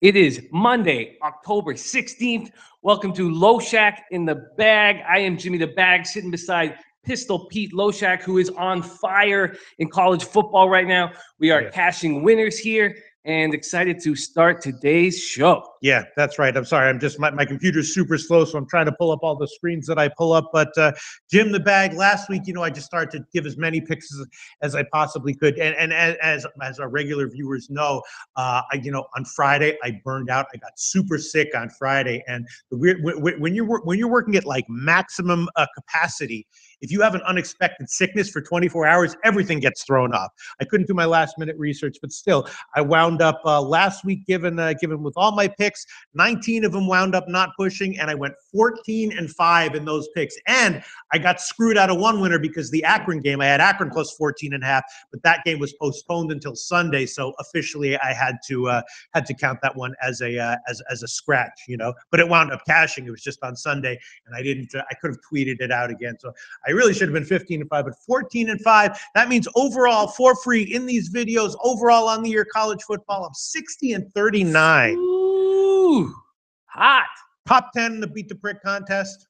It is Monday, October 16th. Welcome to Loshak in the Bag. I am Jimmy the Bag, sitting beside Pistol Pete Loshak, who is on fire in college football right now. We are cashing winners here and excited to start today's show. Yeah, that's right. I'm sorry. I'm just my computer's super slow, so I'm trying to pull up all the screens that I pull up. But Jim the Bag, last week, I just started to give as many picks as I possibly could. And as our regular viewers know, on Friday I burned out. I got super sick on Friday. And when you're working at like maximum capacity, if you have an unexpected sickness for 24 hours, everything gets thrown off. I couldn't do my last minute research, but still, I wound up last week given with all my picks. 19 of them wound up not pushing, and I went 14-5 in those picks. And I got screwed out of one winner because the Akron game, I had Akron plus 14.5, but that game was postponed until Sunday, so officially I had to count that one as a scratch, But it wound up cashing. It was just on Sunday, and I could have tweeted it out again. So I really should have been 15-5, but 14-5. That means overall, for free in these videos, overall on the year college football, I'm 60-39. Ooh, hot. Top 10 in the Beat the Prick contest.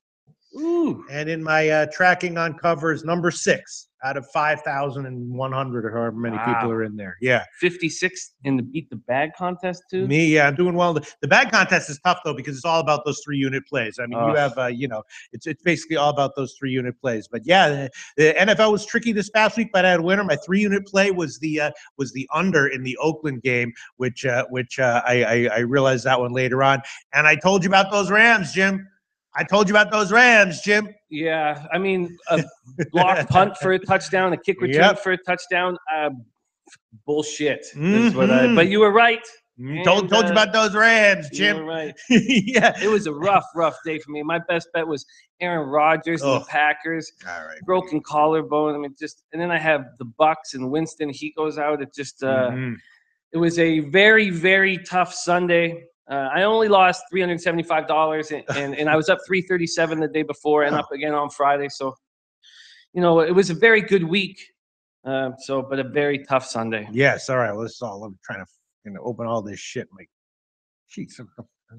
Ooh. And in my tracking on covers, number 6 out of 5,100 or however many people are in there. Yeah. 56 in the Beat the Bag contest, too? Me, yeah, I'm doing well. The bag contest is tough, though, because it's all about those 3-unit plays. I mean, you have, it's basically all about those 3-unit plays. But, yeah, the NFL was tricky this past week, but I had a winner. My 3-unit play was the under in the Oakland game, which I realized that one later on. And I told you about those Rams, Jim. Yeah, I mean, a blocked punt for a touchdown, a kick return for a touchdown. Bullshit. But you were right. Told you about those Rams, Jim. You were right. Yeah. It was a rough day for me. My best bet was Aaron Rodgers and the Packers. All right. Broken collarbone. I mean, and then I have the Bucks and Winston. He goes out. It just it was a very, very tough Sunday. I only lost $375, and I was up $337 the day before and up again on Friday. So, it was a very good week. But a very tough Sunday. Yes. All right. I'm trying to open all this shit. Like, geez,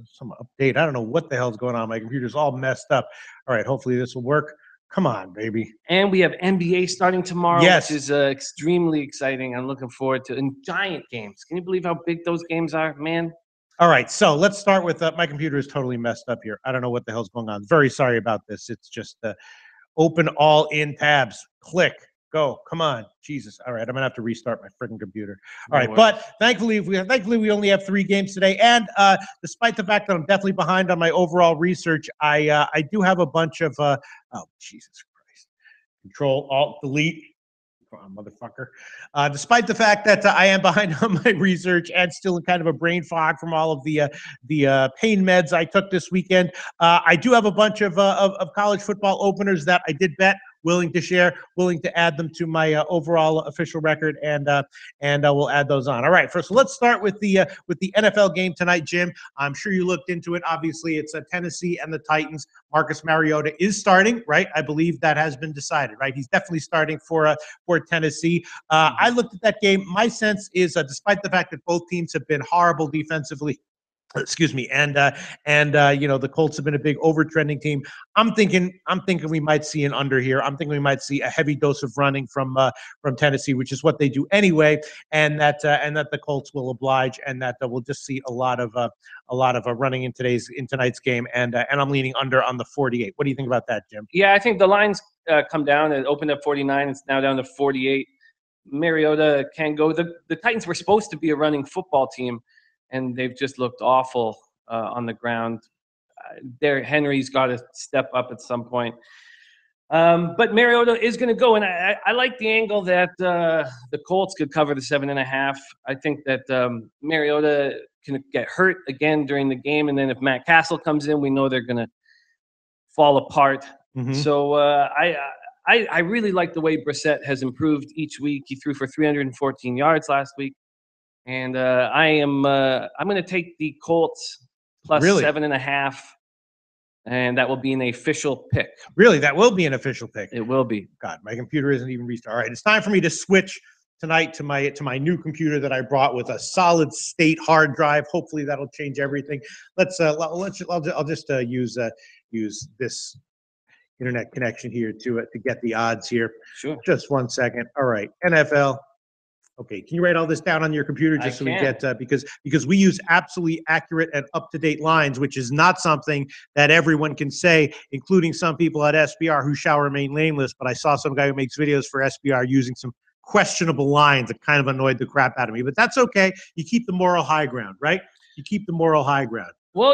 some update. I don't know what the hell's going on. My computer's all messed up. All right. Hopefully this will work. Come on, baby. And we have NBA starting tomorrow, which is extremely exciting. I'm looking forward to giant games. Can you believe how big those games are, man? All right, so let's start with my computer is totally messed up here. I don't know what the hell's going on. Very sorry about this. It's just open all in tabs. Click. Go. Come on. Jesus. All right, I'm going to have to restart my freaking computer. All right, but thankfully we only have 3 games today. And despite the fact that I'm definitely behind on my overall research, I do have a bunch of oh, Jesus Christ. Control, Alt, Delete. Motherfucker. Despite the fact that I am behind on my research and still in kind of a brain fog from all of the pain meds I took this weekend, I do have a bunch of college football openers that I did bet, willing to share, willing to add them to my overall official record, and we'll add those on. All right, first, so let's start with the NFL game tonight, Jim. I'm sure you looked into it. Obviously, it's Tennessee and the Titans. Marcus Mariota is starting, right? I believe that has been decided, right? He's definitely starting for Tennessee. I looked at that game. My sense is, despite the fact that both teams have been horrible defensively, excuse me, and the Colts have been a big overtrending team. I'm thinking we might see an under here. I'm thinking we might see a heavy dose of running from Tennessee, which is what they do anyway, and that the Colts will oblige, and that we'll just see a lot of running in tonight's game, and I'm leaning under on the 48. What do you think about that, Jim? Yeah, I think the lines come down. It opened up 49. It's now down to 48. Mariota can go. The Titans were supposed to be a running football team, and they've just looked awful on the ground. Henry's got to step up at some point. But Mariota is going to go, and I like the angle that the Colts could cover the 7.5. I think that Mariota can get hurt again during the game, and then if Matt Castle comes in, we know they're going to fall apart. Mm-hmm. So I really like the way Brissett has improved each week. He threw for 314 yards last week. And I'm going to take the Colts plus 7.5, and that will be an official pick. Really, that will be an official pick. It will be. God, my computer isn't even restarted. All right, it's time for me to switch tonight to my new computer that I brought with a solid state hard drive. Hopefully that'll change everything. I'll just use this internet connection here to get the odds here. Sure. Just 1 second. All right, NFL. Okay, can you write all this down on your computer just so we get because we use absolutely accurate and up-to-date lines, which is not something that everyone can say, including some people at SBR who shall remain nameless. But I saw some guy who makes videos for SBR using some questionable lines that kind of annoyed the crap out of me. But that's okay. You keep the moral high ground, right? You keep the moral high ground. Well,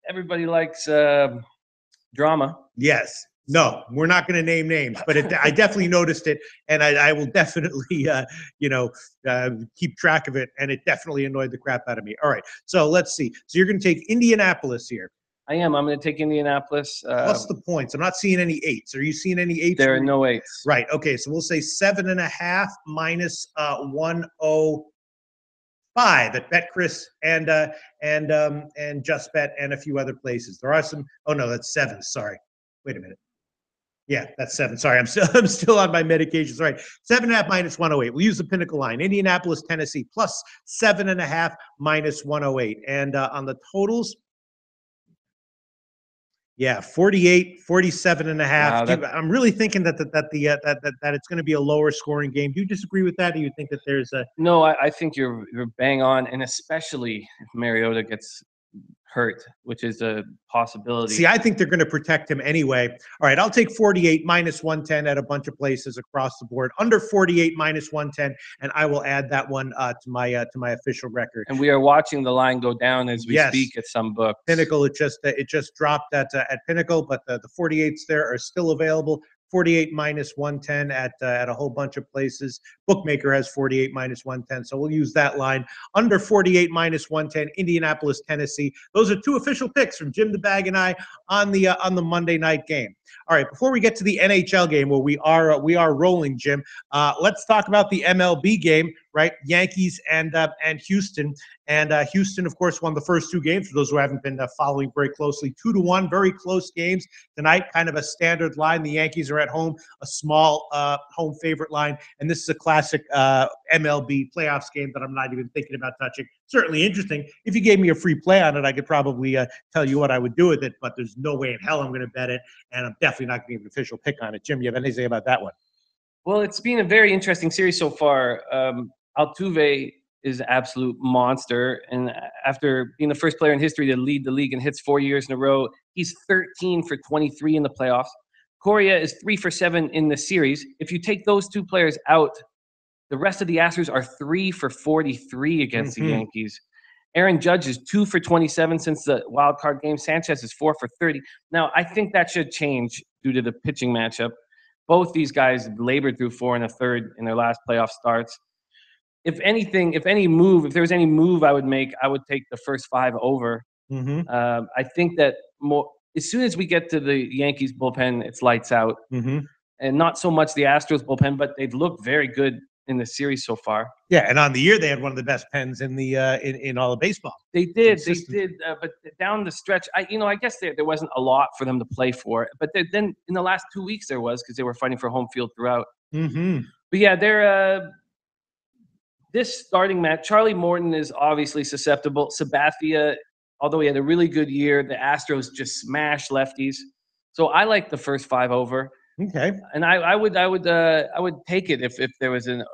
everybody likes drama. Yes. No, we're not going to name names, but I definitely noticed it, and I will definitely, keep track of it, and it definitely annoyed the crap out of me. All right, so let's see. So you're going to take Indianapolis here. I am. I'm going to take Indianapolis. Plus the points. I'm not seeing any 8s. Are you seeing any 8s? There are no 8s. Right. Okay, so we'll say 7.5 minus 105 at BetCris and Just Bet and a few other places. There are some. Oh no, that's 7. Sorry. Wait a minute. Yeah, that's 7. Sorry, I'm still on my medications. All right, 7.5 minus 108. We'll use the Pinnacle line. Indianapolis, Tennessee, plus 7.5 minus 108. And on the totals, yeah, 48, 47.5. Wow, I'm really thinking that it's going to be a lower scoring game. Do you disagree with that? Do you think that there's a? No, I think you're bang on, and especially if Mariota gets hurt, which is a possibility. See, I think they're going to protect him anyway. All right, I'll take 48 minus 110 at a bunch of places across the board. Under 48 minus 110, and I will add that one to my official record. And we are watching the line go down as we speak at some books. Pinnacle, it just dropped at Pinnacle, but the 48s there are still available. 48 minus 110 at a whole bunch of places. Bookmaker has 48 minus 110, so we'll use that line. Under 48 minus 110, Indianapolis, Tennessee. Those are 2 official picks from Jim the Bag and I on the Monday night game. All right, before we get to the NHL game where we are rolling, Jim, let's talk about the MLB game, right? Yankees and Houston. And Houston, of course, won the first 2 games. For those who haven't been following very closely, 2-1, very close games tonight. Kind of a standard line. The Yankees are at home, a small home favorite line, and this is a classic MLB playoffs game that I'm not even thinking about touching. Certainly interesting. If you gave me a free play on it, I could probably tell you what I would do with it, but there's no way in hell I'm going to bet it, and I'm definitely not going to give an official pick on it. Jim, you have anything to say about that one? Well, it's been a very interesting series so far. Altuve is an absolute monster, and after being the first player in history to lead the league in hits 4 years in a row, he's 13 for 23 in the playoffs. Correa is 3 for 7 in the series. If you take those 2 players out, the rest of the Astros are 3 for 43 against the Yankees. Aaron Judge is 2 for 27 since the wild card game. Sanchez is 4 for 30. Now, I think that should change due to the pitching matchup. Both these guys labored through 4 1/3 in their last playoff starts. If there was any move I would make, I would take the first 5 over. I think that as soon as we get to the Yankees bullpen, it's lights out. And not so much the Astros bullpen, but they've looked very good in the series so far. Yeah, and on the year they had one of the best pens in the in all of baseball. They did, but down the stretch, I guess there wasn't a lot for them to play for. But then in the last 2 weeks there was, because they were fighting for home field throughout. But yeah, they're this starting match. Charlie Morton is obviously susceptible. Sabathia, although he had a really good year, the Astros just smashed lefties. So I like the first 5 over. Okay, and I would take it if there was a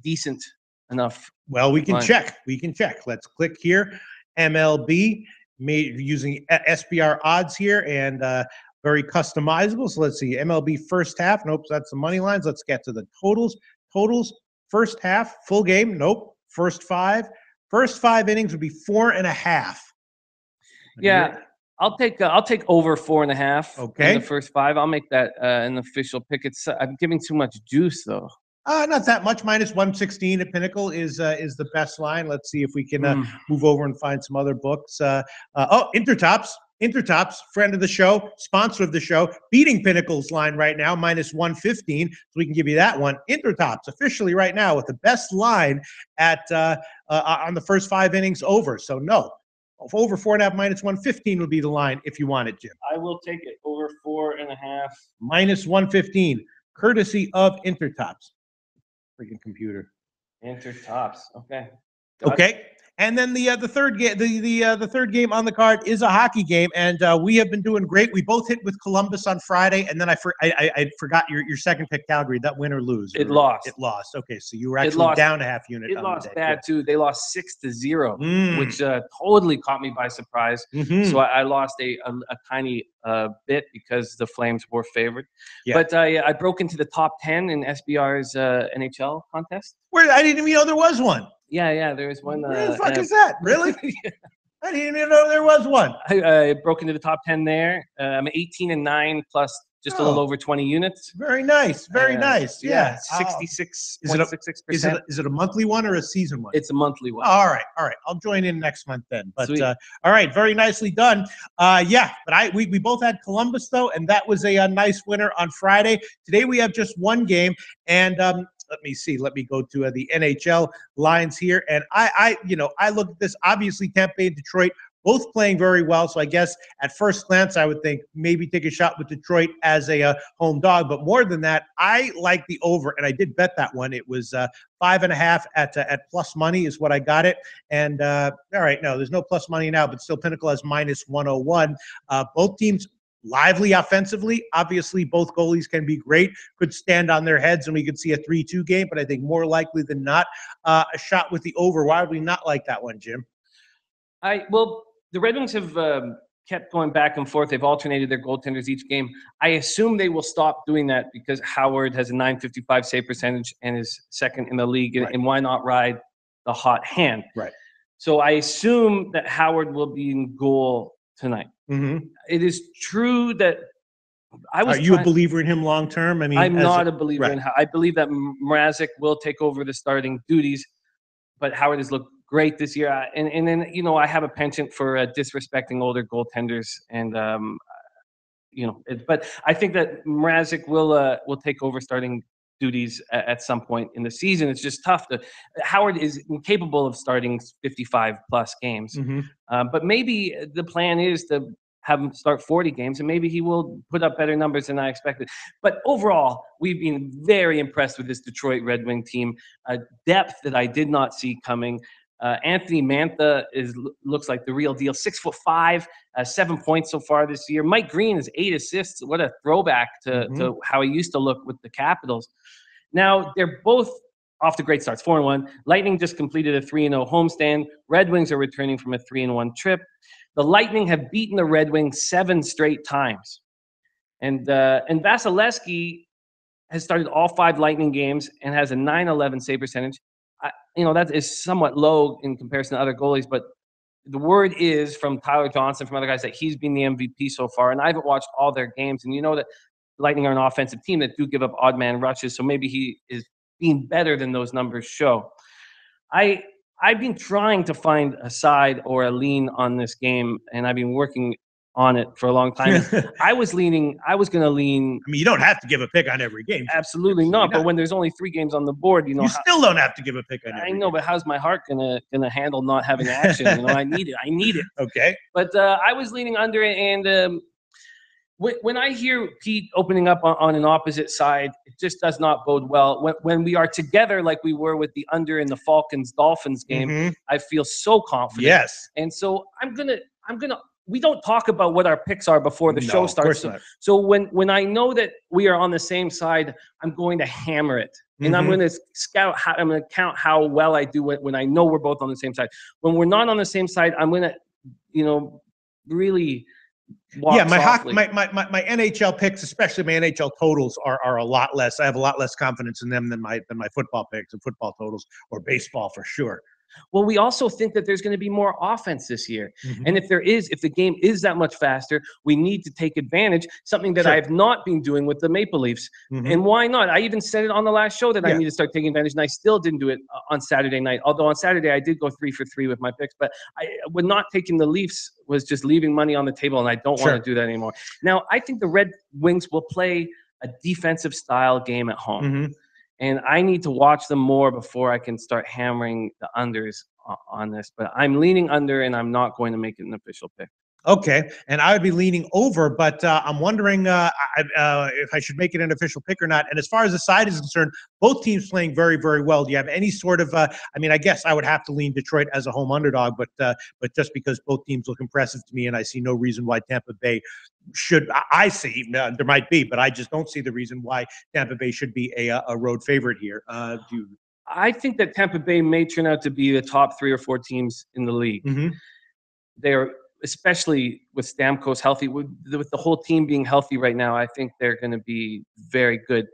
decent enough. Well, we can check. Let's click here. MLB using SBR odds here and very customizable. So let's see. MLB first half. Nope, that's the money lines. Let's get to the totals. First half, full game. Nope. First 5 innings would be 4.5. Yeah. I'll take over 4.5. Okay. In the first 5. I'll make that an official pick. I'm giving too much juice though. Not that much. Minus 116 at Pinnacle is the best line. Let's see if we can move over and find some other books. Intertops, friend of the show, sponsor of the show, beating Pinnacle's line right now, minus 115. So we can give you that one. Intertops officially right now with the best line at on the first 5 innings over. So no. Over 4.5 minus 115 would be the line if you want it, Jim. I will take it over 4.5. Minus 115, courtesy of Intertops. Freaking computer. Enter tops. Okay. Okay. And then the third game, the third game on the card is a hockey game, and we have been doing great. We both hit with Columbus on Friday, and then I forgot your second pick, Calgary. That win or lose? It lost. It lost. Okay, so you were actually down a half unit. It lost bad too. They lost 6-0, which totally caught me by surprise. So I lost a tiny bit because the Flames were favored. Yeah. But I broke into the top 10 in SBR's NHL contest. Where I didn't even know there was one. Yeah, there was one. Where the fuck is that? Really? I didn't even know there was one. I broke into the top 10 there. I'm 18-9 plus just a little over 20 units. Very nice. Very nice. Yeah. 66.66%. Is it a monthly one or a season one? It's a monthly one. All right. I'll join in next month then. But all right, very nicely done. Yeah, but we both had Columbus though, and that was a nice winner on Friday. Today we have just one game, and let me see. Let me go to the NHL lines here. And I look at this. Obviously, Tampa Bay and Detroit both playing very well. So I guess at first glance, I would think maybe take a shot with Detroit as a home dog. But more than that, I like the over, and I did bet that one. It was 5.5 at plus money is what I got it. And all right, no, there's no plus money now, but still Pinnacle has -101. Both teams lively offensively. Obviously, both goalies can be great, could stand on their heads, and we could see a 3-2 game. But I think more likely than not, a shot with the over. Why would we not like that one, Jim? Well, the Red Wings have kept going back and forth. They've alternated their goaltenders each game. I assume they will stop doing that because Howard has a .955 save percentage and is second in the league. Right. And why not ride the hot hand? Right. So I assume that Howard will be in goal tonight. It is true that I was. Are you a believer in him long term? I mean, I'm not a believer in Howard. I believe that Mrazek will take over the starting duties, but Howard has looked great this year. And then, I have a penchant for disrespecting older goaltenders. And, but I think that Mrazek will take over starting duties at some point in the season. It's just tough. Howard is incapable of starting 55-plus games. But maybe the plan is to have him start 40 games, and maybe he will put up better numbers than I expected. But overall, we've been very impressed with this Detroit Red Wing team. Depth that I did not see coming. Anthony Mantha looks like the real deal. 6'5", 7 points so far this year. Mike Green has 8 assists. What a throwback to how he used to look with the Capitals. Now they're both off to great starts, 4-1. Lightning just completed a 3-0 homestand. Red Wings are returning from a 3-1 trip. The Lightning have beaten the Red Wings 7 straight times, and Vasilevsky has started all 5 Lightning games and has a .911 save percentage. That is somewhat low in comparison to other goalies, but the word is from Tyler Johnson, from other guys, that he's been the MVP so far. And I haven't watched all their games, and that Lightning are an offensive team that do give up odd man rushes, so maybe he is being better than those numbers show. I've been trying to find a side or a lean on this game, and I've been working on it for a long time. I was going to lean. I mean, you don't have to give a pick on every game. Absolutely not. But when there's only 3 games on the board, you still don't have to give a pick on every game. But how's my heart gonna handle not having action? I need it. Okay. But I was leaning under it, and when I hear Pete opening up on an opposite side, it just does not bode well. When we are together like we were with the under in the Falcons-Dolphins game, I feel so confident. Yes. And so I'm gonna. We don't talk about what our picks are before the show starts. Of course not. So when I know that we are on the same side, I'm going to hammer it. And I'm going to I'm going to count how well I do it when I know we're both on the same side. When we're not on the same side, I'm going to, really walk softly. My NHL picks, especially my NHL totals, are a lot less. I have a lot less confidence in them than my football picks and football totals, or baseball for sure. Well, we also think that there's going to be more offense this year. And if the game is that much faster, we need to take advantage, something that I have not been doing with the Maple Leafs. And why not? I even said it on the last show that I need to start taking advantage, and I still didn't do it on Saturday night. Although on Saturday I did go 3 for 3 with my picks, but with not taking the Leafs was just leaving money on the table, and I don't want to do that anymore. Now, I think the Red Wings will play a defensive style game at home. And I need to watch them more before I can start hammering the unders on this. But I'm leaning under, and I'm not going to make it an official pick. Okay, and I would be leaning over, but I'm wondering if I should make it an official pick or not. And as far as the side is concerned, both teams playing very, very well. Do you have any sort of? I mean, I guess I would have to lean Detroit as a home underdog, but just because both teams look impressive to me, and I see no reason why Tampa Bay should. I see there might be, but I just don't see the reason why Tampa Bay should be a road favorite here. Do you? I think that Tampa Bay may turn out to be the top 3 or 4 teams in the league. Mm-hmm. They're, especially with Stamkos healthy, with the whole team being healthy right now, I think they're going to be very good.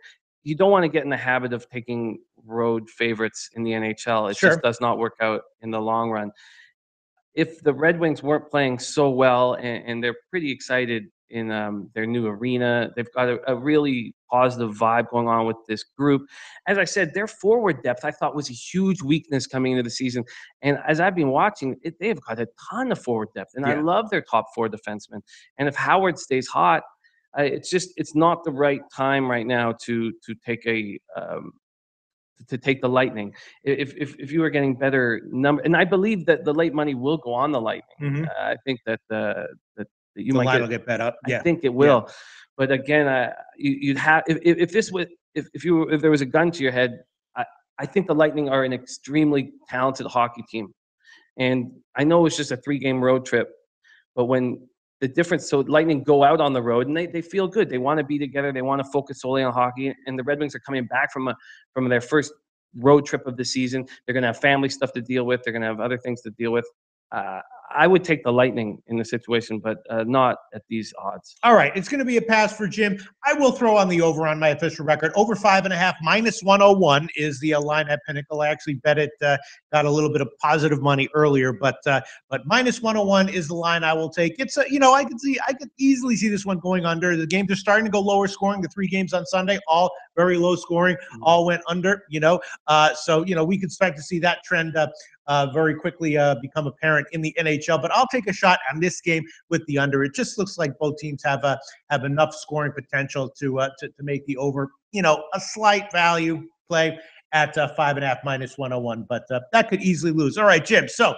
You don't want to get in the habit of taking road favorites in the NHL. It Sure. just does not work out in the long run. If the Red Wings weren't playing so well, and they're pretty excited in their new arena, they've got a really positive vibe going on with this group. As I said, their forward depth I thought was a huge weakness coming into the season, and as I've been watching it, they've got a ton of forward depth, and I Yeah. love their top 4 defensemen. And if Howard stays hot, it's not the right time right now to take to take the Lightning. If you were getting better number, and I believe that the late money will go on the Lightning. Mm-hmm. I think that that you The might line get. will get bet up. I Yeah. think it will, but again, you'd have if this was if there was a gun to your head, I think the Lightning are an extremely talented hockey team, and I know it's just a 3-game road trip, but when the difference, so Lightning go out on the road and they feel good. They want to be together. They want to focus solely on hockey. And the Red Wings are coming back from their first road trip of the season. They're going to have family stuff to deal with. They're going to have other things to deal with. Uh, I would take the Lightning in the situation, but not at these odds. All right, it's going to be a pass for Jim. I will throw on the over on my official record. Over 5.5, minus 101 is the line at Pinnacle. I actually bet it, got a little bit of positive money earlier, but minus 101 is the line I will take. It's I could easily see this one going under. The games are starting to go lower scoring. The 3 games on Sunday, all very low scoring, all went under. So we could start to see that trend very quickly become apparent in the NHL. But I'll take a shot on this game with the under. It just looks like both teams have enough scoring potential to make the over. A slight value play at 5.5 minus 101, but that could easily lose. All right, Jim. So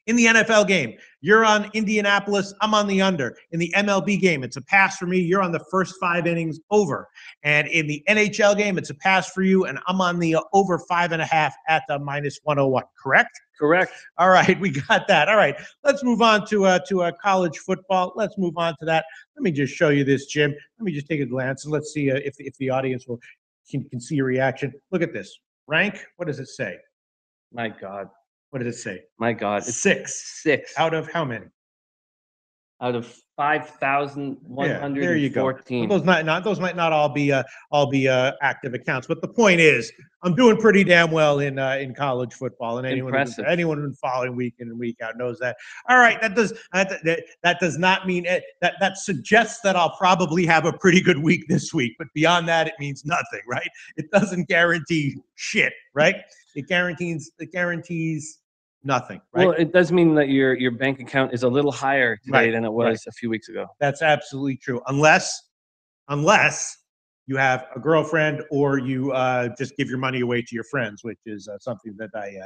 in the NFL game, you're on Indianapolis. I'm on the under. In the MLB game, it's a pass for me. You're on the first 5 innings over. And in the NHL game, it's a pass for you, and I'm on the over 5.5 at the minus 101. Correct? Correct. All right, we got that. All right, let's move on to college football. Let's move on to that. Let me just show you this, Jim. Let me just take a glance and let's see if the audience can see your reaction. Look at this. Rank. What does it say? My God. What does it say? My God. It's 6. 6 Out of how many? out of 5,114. Yeah, there you go. Well, those might not all be active accounts, but the point is, I'm doing pretty damn well in college football, and anyone who's been following week in and week out knows that. All right, that does not mean that suggests that I'll probably have a pretty good week this week, but beyond that, it means nothing, right? It doesn't guarantee shit, right? It guarantees nothing, right? Well, it does mean that your bank account is a little higher today than it was a few weeks ago. That's absolutely true. Unless you have a girlfriend or you just give your money away to your friends, which is something that I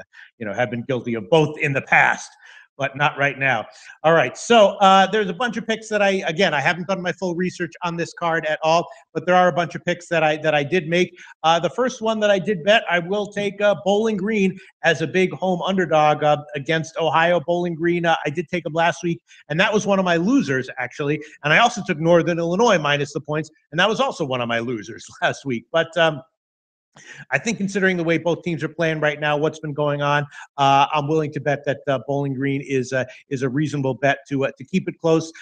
have been guilty of both in the past, but not right now. All right, so there's a bunch of picks that I haven't done my full research on this card at all, but there are a bunch of picks that I did make. The first one that I did bet, I will take Bowling Green as a big home underdog against Ohio. Bowling Green, I did take them last week, and that was one of my losers, actually. And I also took Northern Illinois minus the points, and that was also one of my losers last week. But I think considering the way both teams are playing right now, what's been going on, I'm willing to bet that Bowling Green is a reasonable bet to keep it close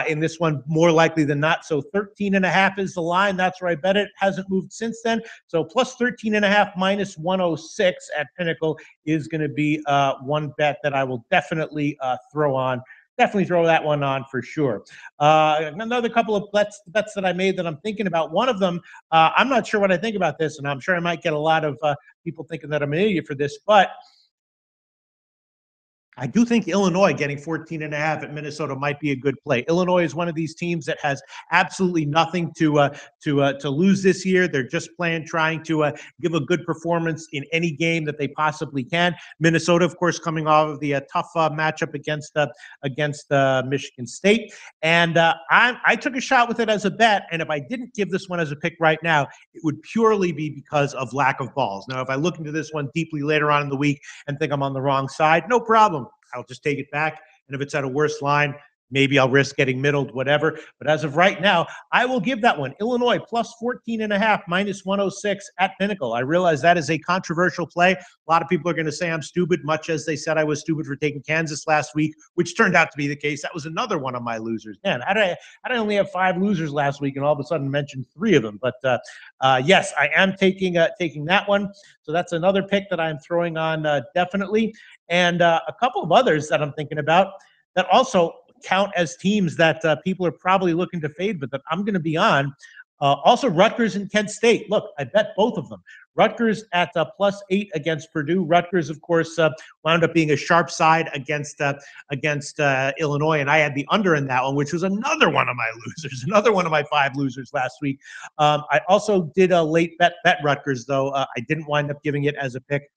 in this one, more likely than not. So 13.5 is the line. That's where I bet it. Hasn't moved since then. So plus 13.5 minus 106 at Pinnacle is going to be one bet that I will definitely throw on. Definitely throw that one on for sure. Another couple of bets that I made that I'm thinking about. One of them, I'm not sure what I think about this, and I'm sure I might get a lot of people thinking that I'm an idiot for this, but I do think Illinois getting 14.5 at Minnesota might be a good play. Illinois is one of these teams that has absolutely nothing to lose this year. They're just trying to give a good performance in any game that they possibly can. Minnesota, of course, coming off of the tough matchup against Michigan State, and I took a shot with it as a bet. And if I didn't give this one as a pick right now, it would purely be because of lack of balls. Now, if I look into this one deeply later on in the week and think I'm on the wrong side, no problem. I'll just take it back. And if it's at a worse line, maybe I'll risk getting middled, whatever. But as of right now, I will give that one. Illinois plus 14.5, minus 106 at Pinnacle. I realize that is a controversial play. A lot of people are going to say I'm stupid, much as they said I was stupid for taking Kansas last week, which turned out to be the case. That was another one of my losers. Man, how did I only have 5 losers last week and all of a sudden mentioned 3 of them? But yes, I am taking that one. So that's another pick that I'm throwing on definitely. And a couple of others that I'm thinking about that also count as teams that people are probably looking to fade, but that I'm going to be on. Also, Rutgers and Kent State. Look, I bet both of them. Rutgers at +8 against Purdue. Rutgers, of course, wound up being a sharp side against Illinois, and I had the under in that one, which was another one of my losers, another one of my 5 losers last week. I also did a late bet Rutgers, though. I didn't wind up giving it as a pick,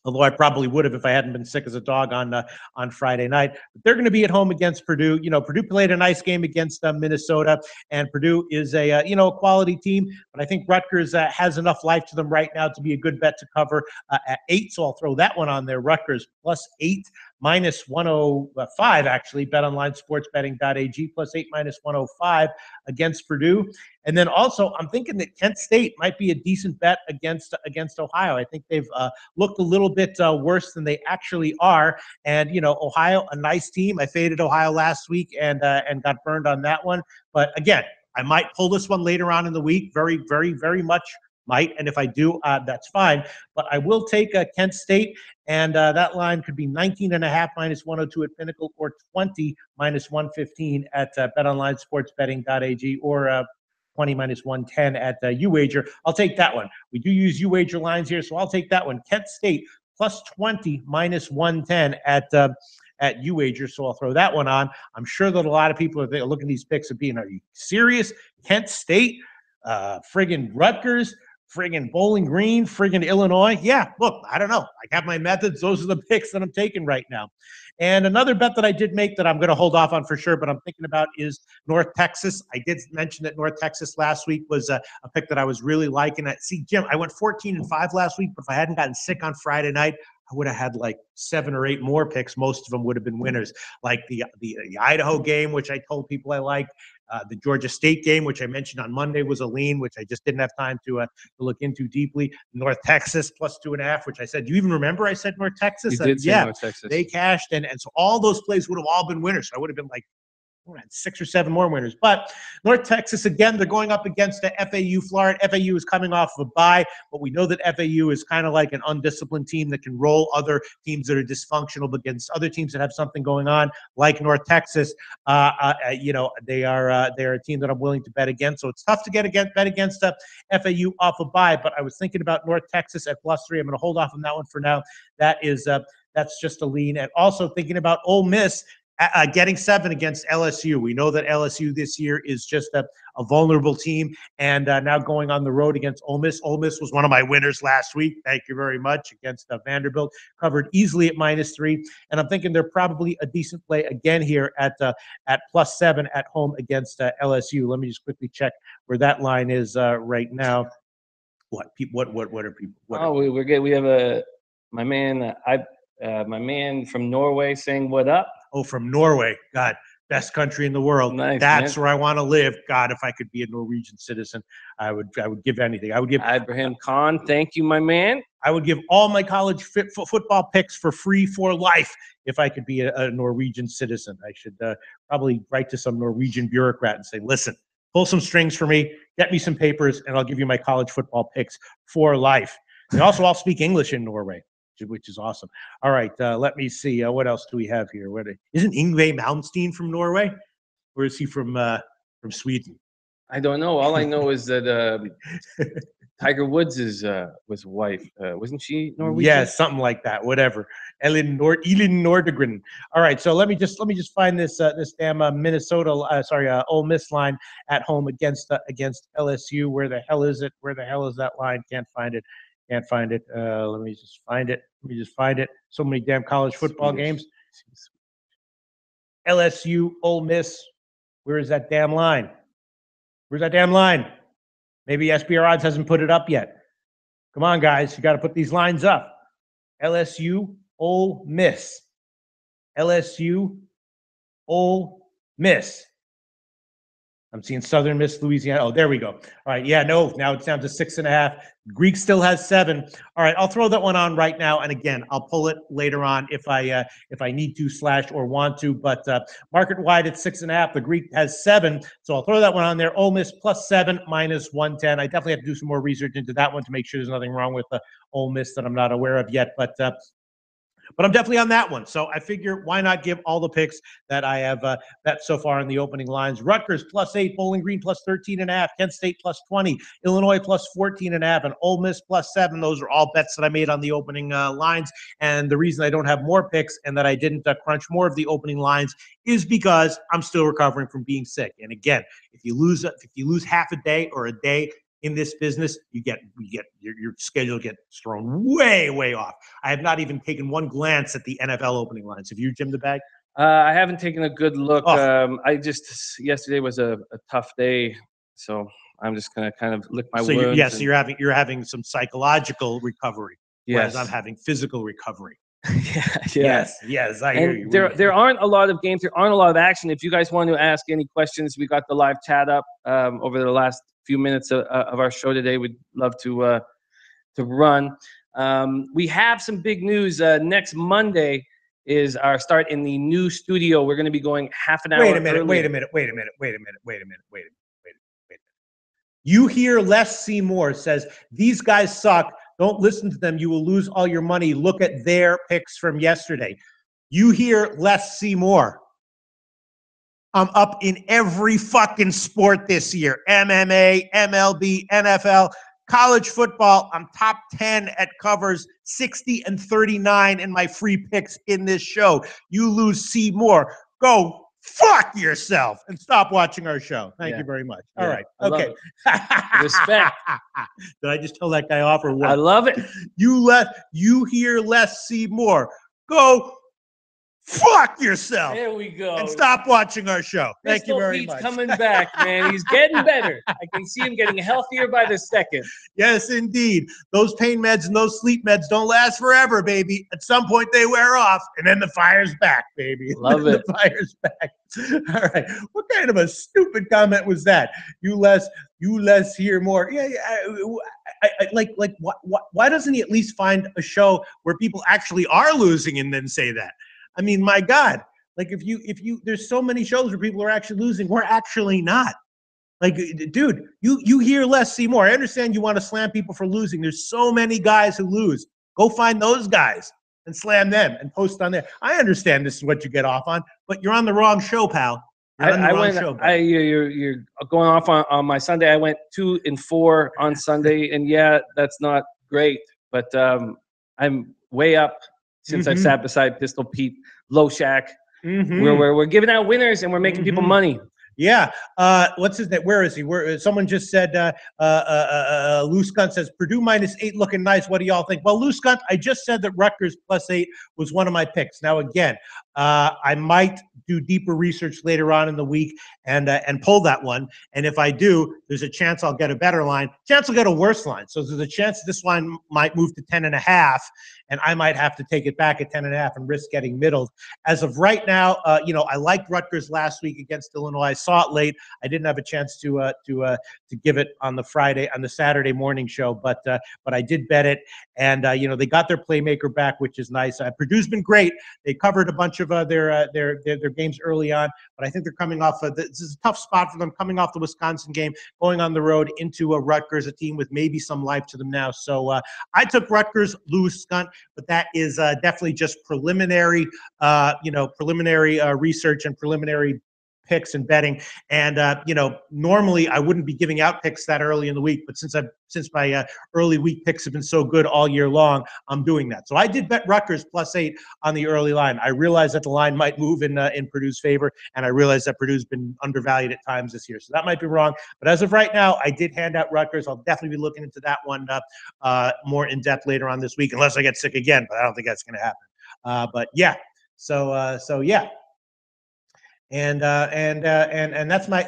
although I probably would have if I hadn't been sick as a dog on Friday night. But they're going to be at home against Purdue. You know, Purdue played a nice game against Minnesota, and Purdue is a quality team. But I think Rutgers has enough life to them right now to be a good bet to cover at 8. So I'll throw that one on there. Rutgers +8, minus 105 actually. BetOnlineSportsBetting.ag +8, minus 105 against Purdue. And then also, I'm thinking that Kent State might be a decent bet against Ohio. I think they've looked a little bit worse than they actually are. And Ohio, a nice team. I faded Ohio last week and got burned on that one. But again, I might pull this one later on in the week. Very, very, very much might. And if I do, that's fine. But I will take Kent State, and that line could be 19.5 minus 102 at Pinnacle, or 20 minus 115 at BetOnlineSportsBetting.ag, or 20 minus 110 at UWager. I'll take that one. We do use UWager lines here, so I'll take that one. Kent State +20 minus 110 at UWager, so I'll throw that one on. I'm sure that a lot of people are looking at these picks and being, are you serious? Kent State, friggin' Rutgers, friggin' Bowling Green, friggin' Illinois. Yeah, look, I don't know. I have my methods. Those are the picks that I'm taking right now. And another bet that I did make that I'm going to hold off on for sure, but I'm thinking about, is North Texas. I did mention that North Texas last week was a pick that I was really liking. See, Jim, I went 14-5 last week, but if I hadn't gotten sick on Friday night, I would have had like 7 or 8 more picks. Most of them would have been winners, like the Idaho game, which I told people I liked. The Georgia State game, which I mentioned on Monday, was a lean, which I just didn't have time to look into deeply. North Texas +2.5, which I said, do you even remember I said North Texas? You did say yeah, North Texas. They cashed, and so all those plays would have all been winners. So I would have been like, 6 or 7 more winners. But North Texas, again, they're going up against the FAU Florida. FAU is coming off of a bye, but we know that FAU is kind of like an undisciplined team that can roll other teams that are dysfunctional, but against other teams that have something going on, like North Texas. They are a team that I'm willing to bet against. So it's tough to bet against FAU off a bye. But I was thinking about North Texas at +3. I'm going to hold off on that one for now. That's just a lean. And also thinking about Ole Miss getting 7 against LSU. We know that LSU this year is just a vulnerable team, and now going on the road against Ole Miss. Ole Miss was one of my winners last week. Thank you very much. Against Vanderbilt, covered easily at -3, and I'm thinking they're probably a decent play again here at +7 at home against LSU. Let me just quickly check where that line is right now. What are people? We're good. We have my man from Norway saying what up. Oh, from Norway. God, best country in the world. Nice, That's man. where I want to live. God, if I could be a Norwegian citizen, I would give anything. I would give Ibrahim Khan. Thank you, my man. I would give all my college football picks for free for life if I could be a Norwegian citizen. I should probably write to some Norwegian bureaucrat and say, listen, pull some strings for me, get me some papers, and I'll give you my college football picks for life. They also all speak English in Norway, which is awesome. All right, let me see. What else do we have here? Isn't Yngve Malmsteen from Norway? Or is he from Sweden? I don't know. All I know is that Tiger Woods' was wife. Wasn't she Norwegian? Yeah, something like that. Whatever. Elin Nordegren. All right, so let me just find this this damn Minnesota, Ole Miss line at home against LSU. Where the hell is it? Where the hell is that line? Can't find it. Can't find it. Let me just find it. Let me just find it. So many damn college football games. LSU, Ole Miss. Where is that damn line? Where's that damn line? Maybe SBR Odds hasn't put it up yet. Come on, guys. You got to put these lines up. LSU, Ole Miss. LSU, Ole Miss. I'm seeing Southern Miss, Louisiana. Oh, there we go. All right. Yeah, no. Now it's down to 6.5. Greek still has 7. All right. I'll throw that one on right now. And again, I'll pull it later on if I need to / or want to. But market wide at 6.5. The Greek has 7. So I'll throw that one on there. Ole Miss +7 -110. I definitely have to do some more research into that one to make sure there's nothing wrong with the Ole Miss that I'm not aware of yet. But I'm definitely on that one. So I figure why not give all the picks that I have bet so far in the opening lines. Rutgers +8, Bowling Green +13.5, Kent State +20, Illinois +14.5, and Ole Miss +7. Those are all bets that I made on the opening lines. And the reason I don't have more picks and that I didn't crunch more of the opening lines is because I'm still recovering from being sick. And again, if you lose half a day or a day in this business, your schedule gets thrown way off. I have not even taken one glance at the NFL opening lines. Have you, Jim the Bag? I haven't taken a good look. Oh. Yesterday was a tough day, so I'm just gonna kind of lick my wounds. So you're having some psychological recovery, whereas I'm having physical recovery. Yes, I hear you. There aren't a lot of games. There aren't a lot of action. If you guys want to ask any questions, we got the live chat up over the last few minutes of our show today. We'd love to run. We have some big news. Next Monday is our start in the new studio. We're going to be going half an hour. Wait a minute. You hear Les Seymour says, these guys suck. Don't listen to them. You will lose all your money. Look at their picks from yesterday. You hear Les Seymour. I'm up in every fucking sport this year. MMA, MLB, NFL, college football. I'm top 10 at covers, 60 and 39 in my free picks in this show. You lose Seymour. Go fuck yourself and stop watching our show. Thank you very much. All right. Okay. Respect. Did I just tell that guy off or what? I love it. You hear Les Seymour. Go fuck yourself. There we go. And stop watching our show. Thank you very Pete's much. Coming back, man. He's getting better. I can see him getting healthier by the second. Yes, indeed. Those pain meds and those sleep meds don't last forever, baby. At some point, they wear off, and then the fire's back, baby. Love it. The fire's back. All right. What kind of a stupid comment was that? You less hear more. Yeah. Why doesn't he at least find a show where people actually are losing and then say that? I mean, my God, like if you, there's so many shows where people are actually losing. We're actually not. Like, dude, you hear Les Seymour. I understand you want to slam people for losing. There's so many guys who lose. Go find those guys and slam them and post on there. I understand this is what you get off on, but you're on the wrong show, pal. You're going off on my Sunday. I went 2-4 on Sunday, and yeah, that's not great, but I'm way up since I sat beside Pistol Pete, Loshak. We're giving out winners and we're making people money. Yeah. What's his name? Where is he? Someone just said, Loose Gunt says, Purdue -8 looking nice. What do y'all think? Well, Loose Gunt, I just said that Rutgers +8 was one of my picks. Now, again, I might do deeper research later on in the week and pull that one. And if I do, there's a chance I'll get a better line. Chance I'll get a worse line. So there's a chance this line might move to 10.5, and I might have to take it back at 10.5 and risk getting middled. As of right now, I liked Rutgers last week against Illinois. I saw it late. I didn't have a chance to give it on the Saturday morning show, but I did bet it, and they got their playmaker back, which is nice. Purdue's been great. They covered a bunch of their games early on, but I think they're coming off. This is a tough spot for them, coming off the Wisconsin game, going on the road into Rutgers, a team with maybe some life to them now. So I took Rutgers, Loose Gunt, but that is definitely just preliminary research and preliminary picks and betting. And normally I wouldn't be giving out picks that early in the week, but since my early week picks have been so good all year long, I'm doing that. So I did bet Rutgers +8 on the early line. I realized that the line might move in Purdue's favor, and I realized that Purdue's been undervalued at times this year. So that might be wrong. But as of right now, I did hand out Rutgers. I'll definitely be looking into that one more in depth later on this week, unless I get sick again. But I don't think that's going to happen. But yeah, so yeah, and that's my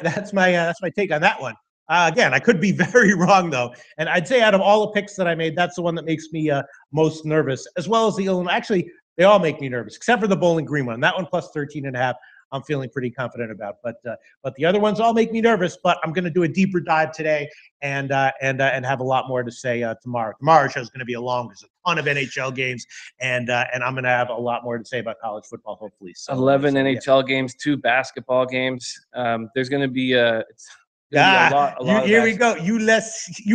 take on that one. Again, I could be very wrong though, and I'd say out of all the picks that I made, that's the one that makes me most nervous, as well as the Illinois. Actually, they all make me nervous, except for the Bowling Green one. That one +13.5. I'm feeling pretty confident about, but the other ones all make me nervous. But I'm going to do a deeper dive today, and have a lot more to say tomorrow. Tomorrow's show is going to be a long. There's a ton of NHL games, and I'm going to have a lot more to say about college football, hopefully. So 11 NHL games, 2 basketball games. There's going to be a lot here we go. You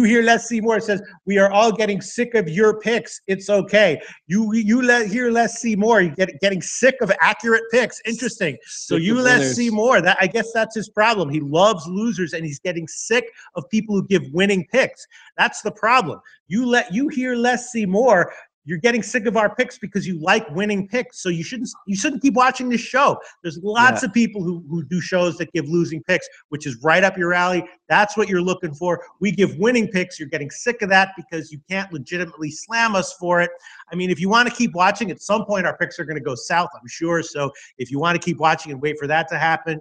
hear Les Seymour says, we are all getting sick of your picks. It's okay. Hear Les Seymour. You're getting sick of accurate picks. Interesting. So Les Seymour, I guess that's his problem. He loves losers, and he's getting sick of people who give winning picks. That's the problem. You hear Les Seymour. You're getting sick of our picks because you like winning picks. So you shouldn't keep watching this show. There's lots of people who do shows that give losing picks, which is right up your alley. That's what you're looking for. We give winning picks. You're getting sick of that because you can't legitimately slam us for it. I mean, if you want to keep watching, at some point our picks are going to go south, I'm sure. So if you want to keep watching and wait for that to happen,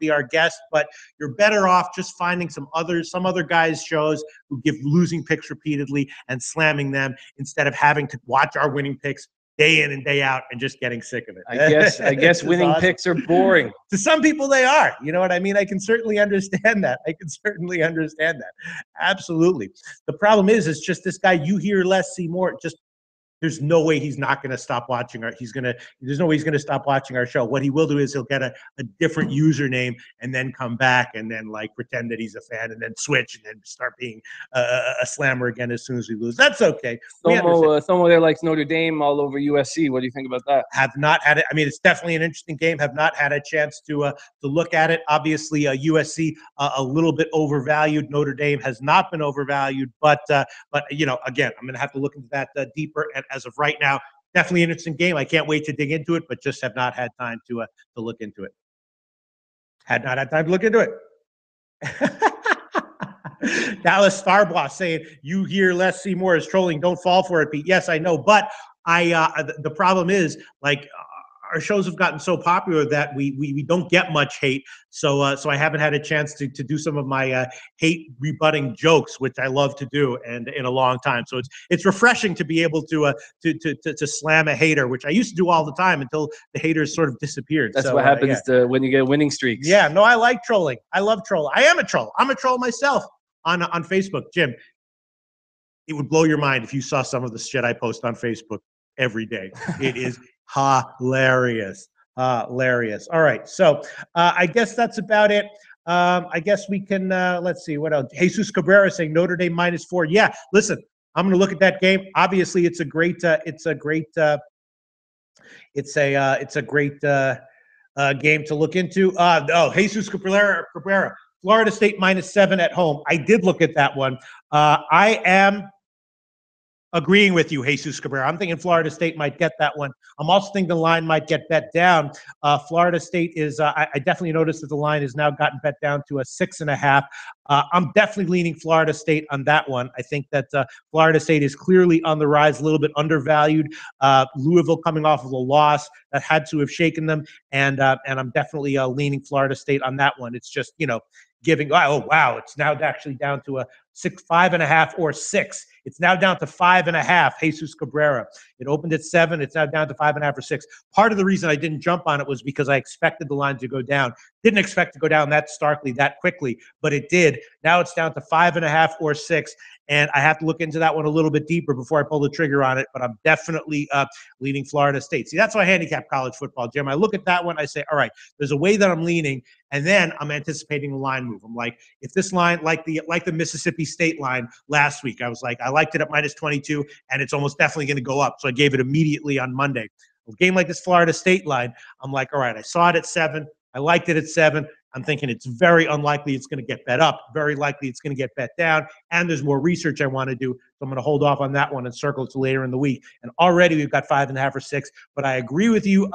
be our guest. But you're better off just finding some other guys' shows who give losing picks repeatedly and slamming them, instead of having to watch our winning picks day in and day out and just getting sick of it. I guess winning picks are boring. To some people they are. You know what I mean? I can certainly understand that. Absolutely. The problem is just this guy, you hear Les Seymour, there's no way he's not going to stop watching there's no way he's going to stop watching our show. What he will do is he'll get a different username and then come back and then pretend that he's a fan and then switch and then start being a slammer again as soon as we lose. That's okay. Someone there likes Notre Dame all over USC. What do you think about that? Have not had it. I mean, it's definitely an interesting game. Have not had a chance to look at it. Obviously, USC a little bit overvalued. Notre Dame has not been overvalued, but again, I'm going to have to look into that deeper. And as of right now, definitely an interesting game. I can't wait to dig into it, but just have not had time to look into it. Had not had time to look into it. Dallas Starboss saying, you hear Les Seymour is trolling. Don't fall for it, Pete. Yes, I know. But the problem is, our shows have gotten so popular that we don't get much hate. So I haven't had a chance to do some of my hate rebutting jokes, which I love to do, and in a long time. So it's refreshing to be able to slam a hater, which I used to do all the time until the haters sort of disappeared. That's what happens when you get winning streaks. Yeah, no, I like trolling. I love trolling. I am a troll. I'm a troll myself on Facebook. Jim, it would blow your mind if you saw some of the shit I post on Facebook every day. It is hilarious. All right, so I guess that's about it. I guess we can let's see what else. Jesus Cabrera saying Notre Dame -4. Yeah, listen, I'm going to look at that game. Obviously, it's a great game to look into. Jesus Cabrera, Florida State -7 at home. I did look at that one. I am agreeing with you, Jesus Cabrera. I'm thinking Florida State might get that one. I'm also thinking the line might get bet down. Florida State is, I definitely noticed that the line has now gotten bet down to a 6.5. I'm definitely leaning Florida State on that one. I think that Florida State is clearly on the rise, a little bit undervalued. Louisville coming off of a loss that had to have shaken them, and I'm definitely leaning Florida State on that one. It's just, giving, it's now actually down to a 5.5 or 6. It's now down to 5.5, Jesus Cabrera. It opened at 7. It's now down to 5.5 or 6. Part of the reason I didn't jump on it was because I expected the line to go down. Didn't expect to go down that starkly, that quickly, but it did. Now it's down to 5.5 or 6, and I have to look into that one a little bit deeper before I pull the trigger on it, but I'm definitely leaning Florida State. See, that's why I handicap college football, Jim. I look at that one, I say, all right, there's a way that I'm leaning, and then I'm anticipating the line move. I'm like, if this line, like the Mississippi State line last week, I was like, I liked it at -22, and it's almost definitely going to go up. So I gave it immediately on Monday. A game like this Florida State line, I'm like, all right, I saw it at 7. I liked it at 7. I'm thinking it's very unlikely it's going to get bet up, very likely it's going to get bet down, and there's more research I want to do. So I'm going to hold off on that one and circle to later in the week. And already we've got 5.5 or 6. But I agree with you,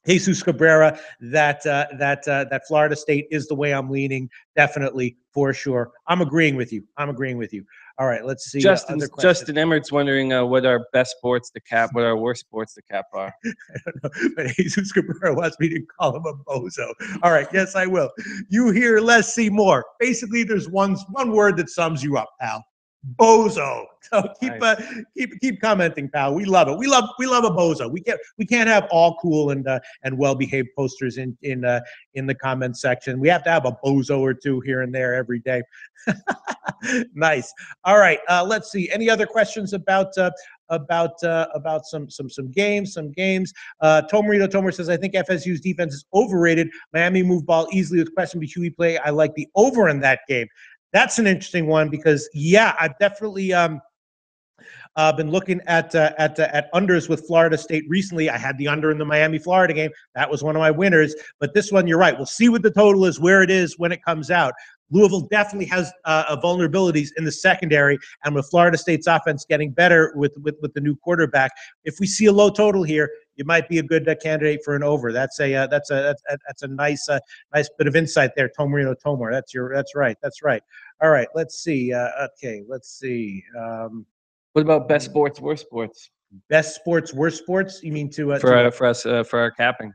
Jesus Cabrera, that Florida State is the way I'm leaning, definitely, for sure. I'm agreeing with you. All right, let's see. Justin Emmert's wondering what our best sports to cap, what our worst sports to cap are. I don't know, but Jesus Cabrera wants me to call him a bozo. All right, yes, I will. You hear less, see more. Basically, there's one word that sums you up, pal. Bozo. So keep commenting, pal. We love it. We love a bozo. We can't have all cool and well-behaved posters in the comment section. We have to have a bozo or two here and there every day. Nice. All right. Let's see. Any other questions about some games? Tomer says, I think FSU's defense is overrated. Miami moved ball easily with question Huey play. I like the over in that game. That's an interesting one because, yeah, I've definitely been looking at unders with Florida State recently. I had the under in the Miami-Florida game. That was one of my winners. But this one, you're right. We'll see what the total is, where it is when it comes out. Louisville definitely has vulnerabilities in the secondary, and with Florida State's offense getting better with the new quarterback, if we see a low total here, you might be a good candidate for an over. That's a nice bit of insight there, Tomer. That's right. All right, let's see. Let's see. What about best sports, worst sports? Best sports, worst sports? You mean for us for our capping?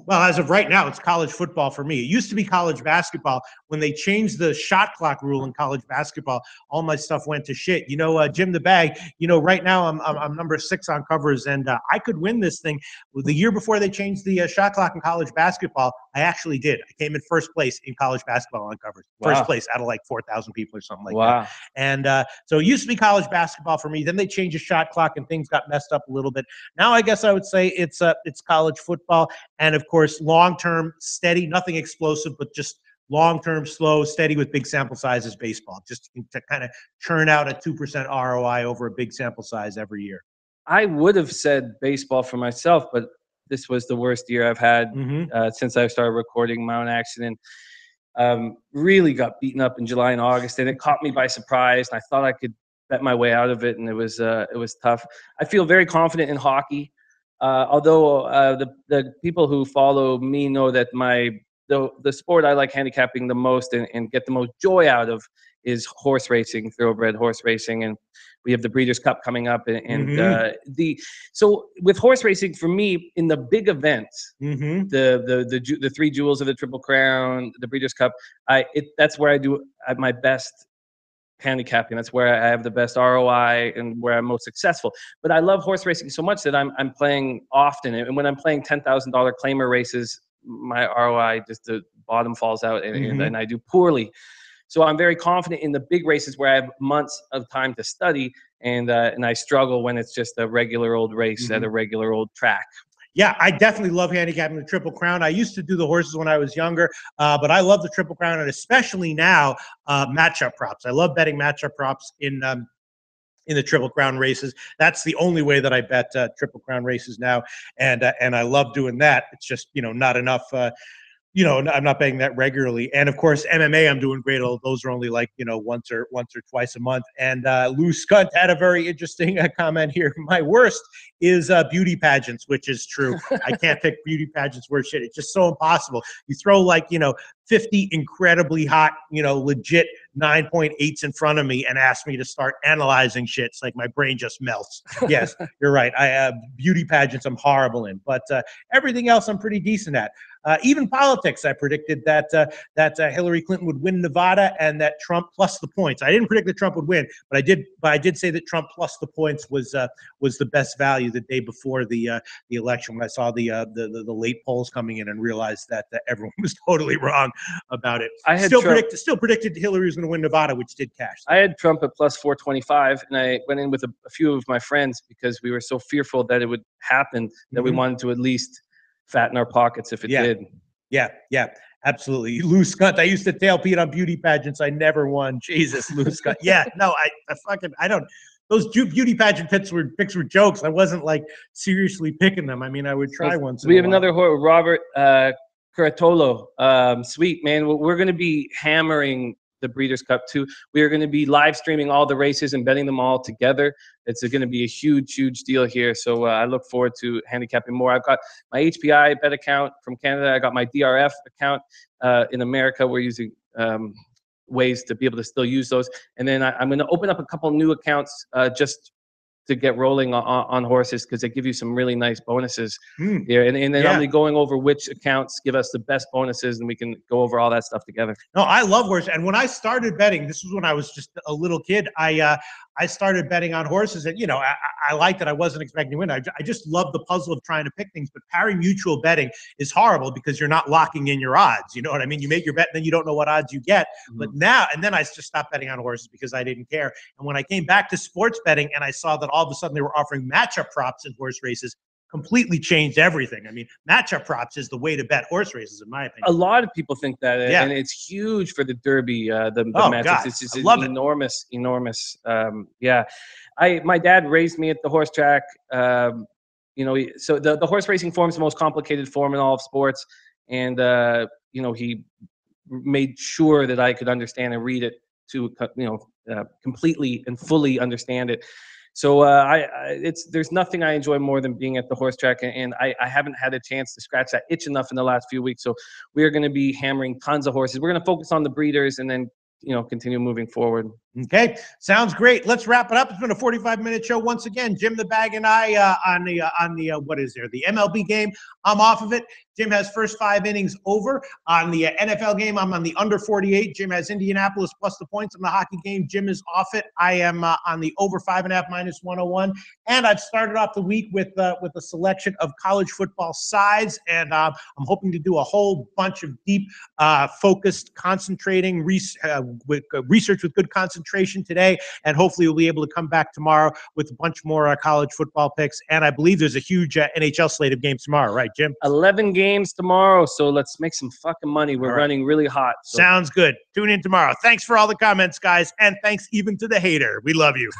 Well, as of right now, it's college football for me. It used to be college basketball. When they changed the shot clock rule in college basketball, all my stuff went to shit. Jim the Bag, right now I'm number 6 on covers, and I could win this thing. The year before they changed the shot clock in college basketball, I actually did. I came in first place in college basketball on covers. Wow. First place out of like 4,000 people or something like wow. that. And so it used to be college basketball for me. Then they changed the shot clock and things got messed up a little bit. Now I guess I would say it's college football. And of course, long-term, steady, nothing explosive, but just long-term, slow, steady with big sample sizes baseball, just to kind of churn out a 2% ROI over a big sample size every year. I would have said baseball for myself, but this was the worst year I've had since I started recording my own accident. Really got beaten up in July and August, and it caught me by surprise. And I thought I could bet my way out of it, and it was tough. I feel very confident in hockey. Although the people who follow me know that the sport I like handicapping the most and get the most joy out of is horse racing, thoroughbred horse racing, and we have the Breeders' Cup coming up, so with horse racing for me in the big events, the 3 jewels of the Triple Crown, the Breeders' Cup, that's where I do at my best handicapping. That's where I have the best ROI and where I'm most successful. But I love horse racing so much that I'm playing often. And when I'm playing $10,000 claimer races, my ROI just the bottom falls out and I do poorly. So I'm very confident in the big races where I have months of time to study, and I struggle when it's just a regular old race at a regular old track. Yeah, I definitely love handicapping the Triple Crown. I used to do the horses when I was younger, but I love the Triple Crown, and especially now, matchup props. I love betting matchup props in the Triple Crown races. That's the only way that I bet Triple Crown races now, and I love doing that. It's just not enough. I'm not betting that regularly. And of course, MMA, I'm doing great. Those are only like, once or twice a month. And Lou Skunt had a very interesting comment here. My worst is beauty pageants, which is true. I can't pick beauty pageants worth shit. It's just so impossible. You throw 50 incredibly hot, legit 9.8s in front of me and ask me to start analyzing shit. It's like my brain just melts. Yes, you're right. I have beauty pageants I'm horrible in, but everything else I'm pretty decent at. Even politics, I predicted that Hillary Clinton would win Nevada and that Trump plus the points. I didn't predict that Trump would win, but I did say that Trump plus the points was the best value the day before the election, when I saw the late polls coming in and realized that everyone was totally wrong about it. I had still predicted Hillary was going to win Nevada, which did cash. I had Trump at plus 425, and I went in with a few of my friends because we were so fearful that it would happen that we wanted to at least fatten our pockets if it did. Yeah, absolutely. Lou Skunt, I used to tail Pete on beauty pageants. I never won. Jesus, Lou Skunt. Yeah, no, I don't. Those beauty pageant picks were jokes. I wasn't seriously picking them. I mean, I would try once. We have another Robert Curatolo. Sweet, man. We're going to be hammering the Breeders' Cup too. We are going to be live streaming all the races and betting them all together. It's going to be a huge, huge deal here. So I look forward to handicapping more. I've got my HPI bet account from Canada. I got my DRF account in America. We're using ways to be able to still use those. And then I'm going to open up a couple new accounts just to get rolling on horses, because they give you some really nice bonuses here. And then I'll be going over which accounts give us the best bonuses, and we can go over all that stuff together. No, I love horses. And when I started betting, this was when I was just a little kid, I started betting on horses, and, you know, I liked it. I wasn't expecting to win. I just love the puzzle of trying to pick things, but pari-mutuel betting is horrible because you're not locking in your odds. You know what I mean? You make your bet, and then you don't know what odds you get. But now, and then I just stopped betting on horses because I didn't care. And when I came back to sports betting and I saw that all of a sudden they were offering matchup props in horse races, completely changed everything. I mean, matchup props is the way to bet horse races, in my opinion. A lot of people think that, and it's huge for the Derby. The matchups, God, it's just enormous. Yeah, my dad raised me at the horse track. You know, so the horse racing form is the most complicated form in all of sports, and you know, he made sure that I could understand and read it to, you know, completely and fully understand it. So there's nothing I enjoy more than being at the horse track, and I haven't had a chance to scratch that itch enough in the last few weeks. So we are going to be hammering tons of horses. We're going to focus on the breeders and then, you know, continue moving forward. Okay, sounds great. Let's wrap it up. It's been a 45-minute show once again. Jim the Bag and I on the what is there? The MLB game. I'm off of it. Jim has first 5 innings over. On the NFL game, I'm on the under 48. Jim has Indianapolis plus the points. On the hockey game, Jim is off it. I am on the over 5.5 minus 101. And I've started off the week with a selection of college football sides, and I'm hoping to do a whole bunch of deep, focused, concentrating research with good concentration today, and hopefully we'll be able to come back tomorrow with a bunch more college football picks. And I believe there's a huge NHL slate of games tomorrow, right, Jim? 11 games tomorrow, so let's make some fucking money. We're running really hot. So. Sounds good. Tune in tomorrow. Thanks for all the comments, guys, and thanks even to the hater. We love you.